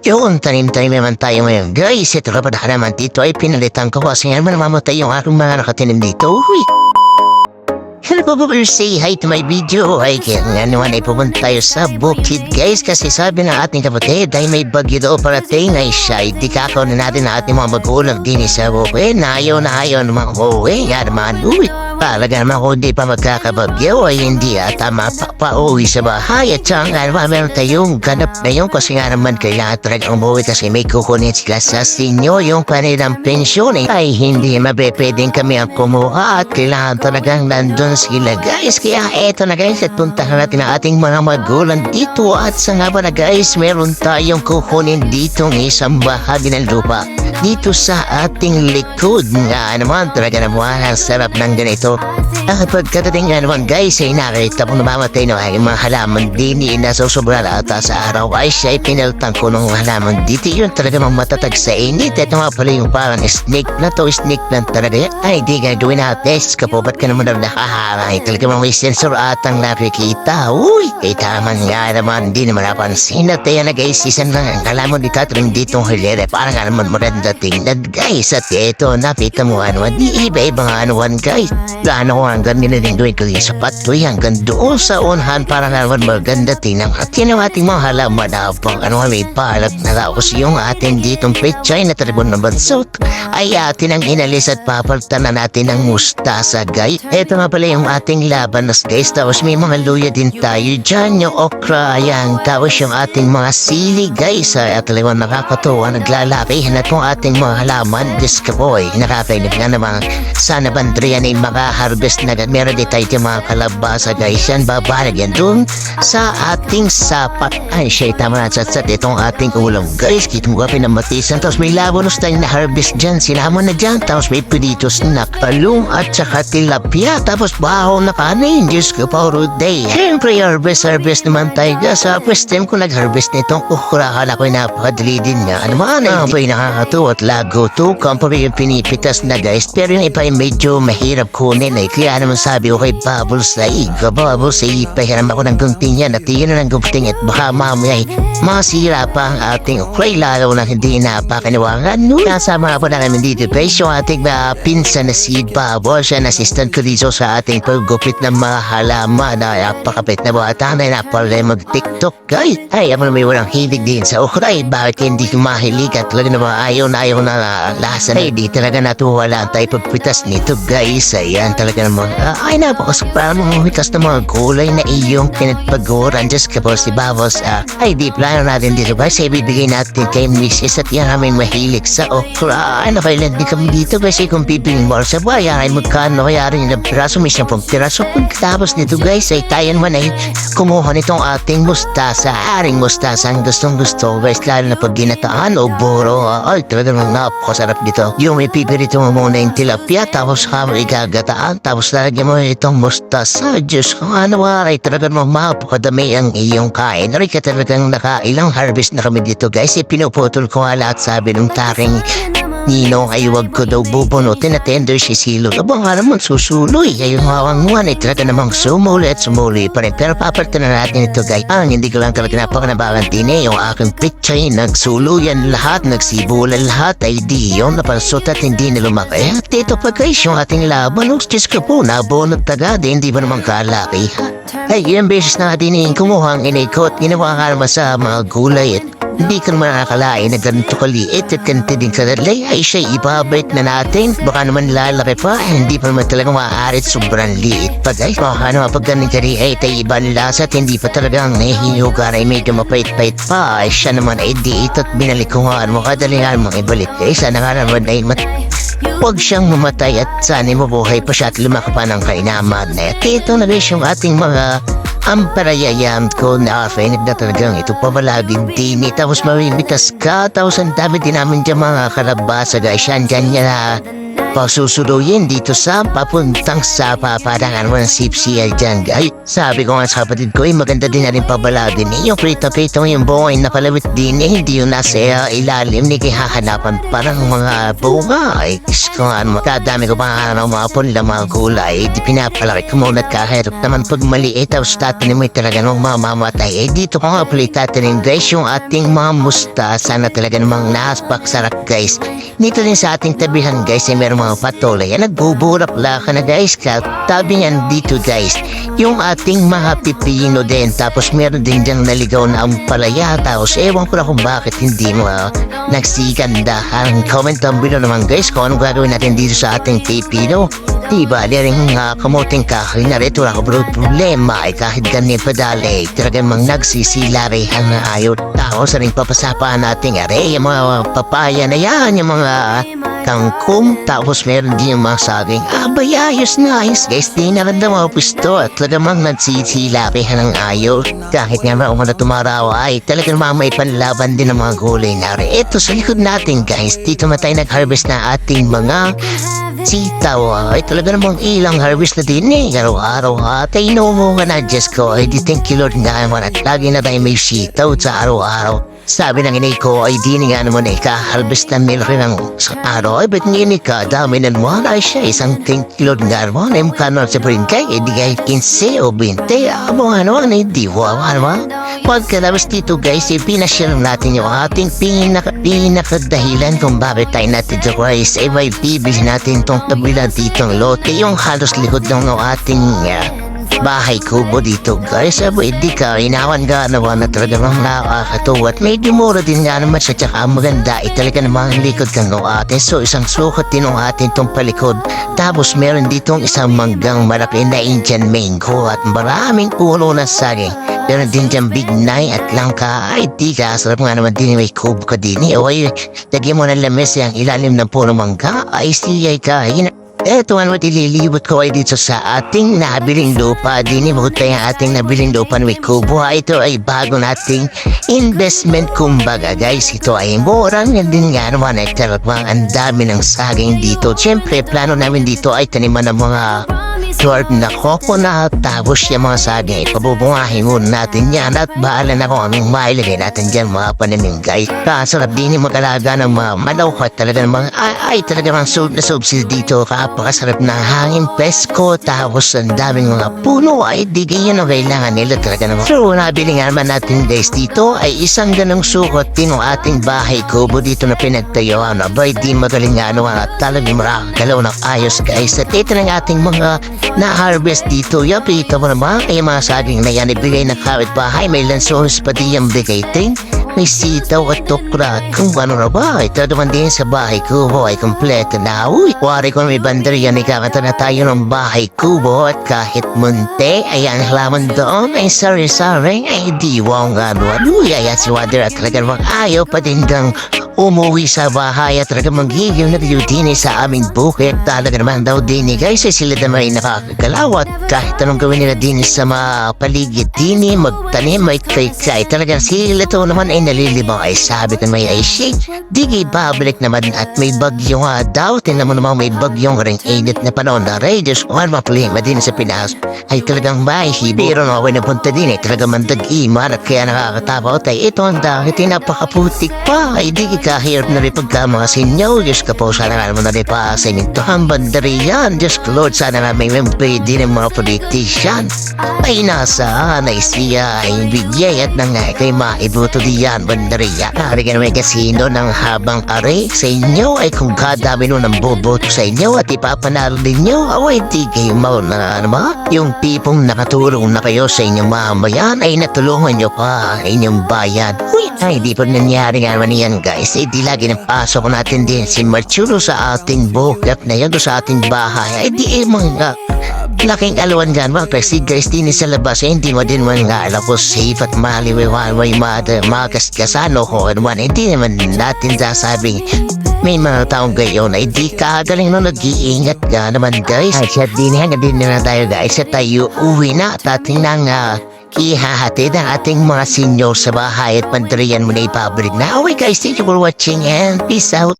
Yun, tanim-tanim naman tayo ngayon. Guys, ito ka pa naman dito ay pinalitan ko kasi nga mamamatay yung aking mga nakatinim dito. Uy! Hello po po, say hi to my video. Ay, kaya nga naman ay pupunta tayo sa bukid guys kasi sabi ng ating kapatid ay may bagyo daw parating ay siya. Itikakaw na natin ang ating mga magulang din sa bukid. Nahayaw naman ko eh. Nga naman, uy! Talaga naman kung di pa magkakabagyo ay hindi ata mapapauwi sa bahay at saka nga naman meron tayong ganap na yun kasi nga naman kailangan talaga umuwi kasi may kukunin sila sa sinyo yung kanilang pensyon ay hindi mapepedeng kami ang kumuha at kailangan talagang nandun sila guys kaya eto na guys at puntahan natin ang ating mga magulang dito at sa nga ba na guys meron tayong kukunin ditong isang bahagi ng lupa dito sa ating likod nga naman talaga naman ang sarap ng ganito. Pagkatating nga naman guys ay nakita mo namamatay no ay mga halaman din nasusobra ata sa araw ay siya ay pinaltan ko ng halaman dito yun talaga mga matatag sa init. Ito nga pala yung parang snake plant talaga yan. Ay di gagawin na test ka po ba't ka naman nakaharang talaga mga may sensor atang nakikita. Uy kay taman nga naman di naman napansin at yan na guys isang lang ang halaman ni Catherine ditong hilere parang nga naman maganda tingnan guys at ito nakita mo ano di iba-ibang anuan guys. Gaano ko hanggang nilagay ko yung sapat ko hanggang doon sa unhan para naman maganda tingnan at yan ang ating mga halaman na pang ano may palat na laos yung ating ditong pechay na tribon na bansot ay atin ang inalis at papalitan na natin ng mustasa guys. Ito nga pala yung ating labanos guys tapos may mga luya din tayo dyan yung okra yan tapos yung ating mga sili guys at talagang nakakatuwa naglalaki na itong ating mga halaman diskaboy nakakainig nga naman sana bandriyan ay maka-harvest na meron din tayo yung mga kalabasa guys yan babalag yan dun sa ating sapat ay siya tama na satsat itong ating ulam guys kita mo ka pinamatisan tapos may labanos tayo na harvest dyan sinamon na dyan tapos may pinitos na palung at saka tilapia tapos bahaw na kanin Diyos ko puro day siyempre harvest naman tayo guys sa first time ko nag-harvest nitong ukra kala ko napakadali din nga ano man ay di nakakatuwa at lago to company yung pinipitas na guys pero yung iba ay medyo mahirap kunin ay kaya naman sabi ko kay Bubbles na Bubbles ay pahiram ako ng gunting yan at yun na ng gunting at baka mamaya ay masira pa ang ating ukray lalo na hindi napakaniwangan nasama po na namin dito guys yung ating pinsan na si Bubbles yan assistant ko dito sa ating paggupit ng mga halaman na napakapit na bata na napalay mag-tiktok guys ay ako na may walang hilig din sa ukray bakit hindi ko mahilig at talaga naman ayaw na lasa ay di talaga natuwala tayo pagpitas nito guys ayan talaga naman ay napakasapang mga hitas na mga gulay na iyong pinagpaguran just kapos si Bubbles ay di plano natin dito guys ay bibigay natin kay Mrs. at yan namin mahilig sa okra ano kailan di kami dito kasi kung pipiling mo sa buhay ay magkano kaya rin yung piraso may 10 piraso pagkatapos nito guys ay tayo naman ay kumuha nitong ating mustasa aring mustasa ang gustong gusto guys lalo na pag ginataan o buro ay talaga naman napakasarap dito yung may pipirito mo muna yung tilapia tapos kamo igagataan tapos lagyan mo itong mustasa Diyos kung ano ay talaga naman mapakadami ang iyong kain rin ka talagang nakailang harvest na kami dito guys pinuputol ko nga lahat sabi ng taring Ninong ay wag ko daw bubunutin at tender si Silo. Aba nga naman susuloy. Ay yung hawang-huwan ay talaga namang sumuli at sumuli pa rin. Pero papalitan na natin ito guys. Hindi ko lang talaga napakanabakantin yung aking picture. Nagsuluyan lahat, nagsibulan lahat. Ay di yun napansot at hindi na lumaki. At ito pa guys yung ating laban. Diyos ko po nabunot tagad. Hindi ba naman kalaki? Ay yung beses natin kumuha ang inikot. Ginawa ka naman sa mga gulay at hindi ka naman nakakalain na ganito kaliit at ganito din kadalay ay siya ibabait na natin baka naman lalaki pa hindi pa naman talaga maaari sobrang liit pa guys baka naman pag ganito rin ay tayo ibang lasa at hindi pa talagang nahihinugan ay medyo mapait-pait pa ay siya naman ay diit at binalik ko nga mo kadalingan mong ibalik guys sana nga naman ay huwag siyang mamatay at sana mabuhay pa siya at lumaki pa ng kainaman at ito na guys yung ating mga ang parayayam ko na na talagang ito pa malaging dini tapos mamimitas ka tapos ang dami din namin dyan mga kalabasa guys yan ganyan na pasusuduyin dito sa papuntang sa paparangan mo ng CPCI dyan guys. Sabi ko nga sa kapatid ko maganda din na rin pabala din yung prito-prito yung buhay na palawit din hindi yung nasa ilalim ni kihahanapan parang mga bunga kung ano kadami ko pa mga punla mga gulay di pinapalaki ko muna kahirap naman pag maliit tapos tatanim mo talaga ng mamamatay dito ko nga pala tatanim guys yung ating mga mustasa na talaga namang naspak sarap guys. Dito din sa ating tabihan guys ay meron mga patuloy nagbuburap ka na guys tabi niyan dito guys yung ating mga pipino din tapos meron din diyang naligaw na ampalaya tapos ewan ko na kung bakit hindi mo nagsiganda ang comment down below naman guys kung anong gagawin natin dito sa ating pipino. Diba, liring kamuting kahoy na rito ako bro problema ay kahit ganyan padali talagang mang nagsisilari ang ayaw tao sa rin papasapaan natin yung mga papaya na yan yung mga kangkong tapos meron din yung mga saging bayayos nice guys di naramdaman mo pisto at talagang nagsisilari ng ayaw kahit nga mga tumarawa ay talagang may panlaban din ng mga gulay na rin. Ito sa likod natin guys dito na tayo nag-harvest na ating mga sitaw ay talaga namang ilang harvest na din araw-araw at ay inumunga na Diyos ko ay di thank you Lord nga naman at lagi na tayo may sitaw sa araw-araw. Sabi ng inay ko ay di nga naman ka-harvest na milky ng araw ay ba't ngayon dami na naman ay siya isang thank you Lord nga naman ay mukha sa parin kay di kahit 15 o 20 abo ano ay di wawa naman. Pagkalabas dito guys ay pinashare natin yung ating pinakadahilan kung bakit tayo natin dito guys ay may bibili natin tong tabila ditong lote yung halos likod ng ating bahay kubo dito guys di ka inawan ka naman na talaga mga nakakatuwa at medyo mura din nga naman siya tsaka maganda talaga namang likod kang atin so isang sukat din ng atin tong palikod tapos meron ditong isang manggang malaki na Indian mango at maraming puno na saging meron din dyan big nine at langka ay di ka sarap nga naman din may kubo ka din ay lagyan mo ng lamis yung ilalim ng puno mangga ay siyay ka eto ano ililibot ko ay dito sa ating nabiling lupa din yung ating nabiling lupa ng kubo ito ay bago nating investment kumbaga guys ito ay mura din nga naman ay talagang ang dami ng saging dito syempre plano namin dito ay taniman ng mga short na coconut tapos yung mga saging pabubungahin muna natin yan at bahala na kung anong mailagay natin dyan mga pananim guys kasarap din yung mag-alaga ng mga malawkat talaga ng mga ay talaga mga sub na subsil dito kapakasarap na hangin pesko tapos ang daming mga puno ay di ganyan ang kailangan nila talaga naman so nabili nga naman natin guys dito ay isang ganong sukat din ng ating bahay kubo dito na pinagtayuan abay di magaling nga ano at talagang marakagalaw ng ayos guys at ito ng ating mga na-harvest dito. Ito mo naman ay mga saging na yan ibigay ng kapitbahay. May lansones pati yung bigay din. May sitaw at tukra. Kung ano na ba, ito naman din sa bahay kubo ay kompleto na. Uy, wari ko may banderiya ni kakata na tayo ng bahay kubo at kahit munti, ayan halaman doon ay sari-sari ay diwang gano'n. Uy, ayan si Wader at talagang ayaw pa din kang umuwi sa bahay at talagang magiging din sa aming bukid. Talaga naman daw din guys ay sila naman ay nakakagalaw at kahit anong gawin nila din sa mga paligid din magtanim may kay talagang sila to naman ay nalilibang ay sabi ko may ay shake digi babalik naman at may bagyo nga daw tinan mo naman may bagyong ring init na panahon na radius kung ano problema din sa Pinas ay talagang may hibo pero na ako napunta din talagang mandag-iman at kaya nakakatawa tayo ito ang dahil napakaputik pa ay digi kahirap na rin pagka mga sinyo Diyos ka po sana nga naman na rin pa sa inyong banderiyan Diyos ko Lord sana nga may pwede ng mga politician ay nasa na siya ay bigay at nang kay maibuto diyan banderiya narigan may kasino ng habang are sa inyo ay kung kadami nun ang boboto sa inyo at ipapanalo ninyo away di kayo na naman yung tipong nakatulong na kayo sa inyong mamayan ay natulungan nyo pa inyong bayan uy ay di pa nangyari nga naman yan guys di lagi ng pasok natin din si Marchulo sa ating bukap na yan sa ating bahay ay di mga laking alawan dyan mga kasi guys din sa labas hindi mo din man nga alam ko safe at maliwaway makasano ko naman hindi naman natin sasabing may mga taong gayon ay di kagaling na nag-iingat ka naman guys ay siya din na tayo guys at tayo uwi na at ating nang ihahatid ang ating mga senior sa bahay at pandariyan mo na ipabrick na. Okay guys, thank you for watching and peace out.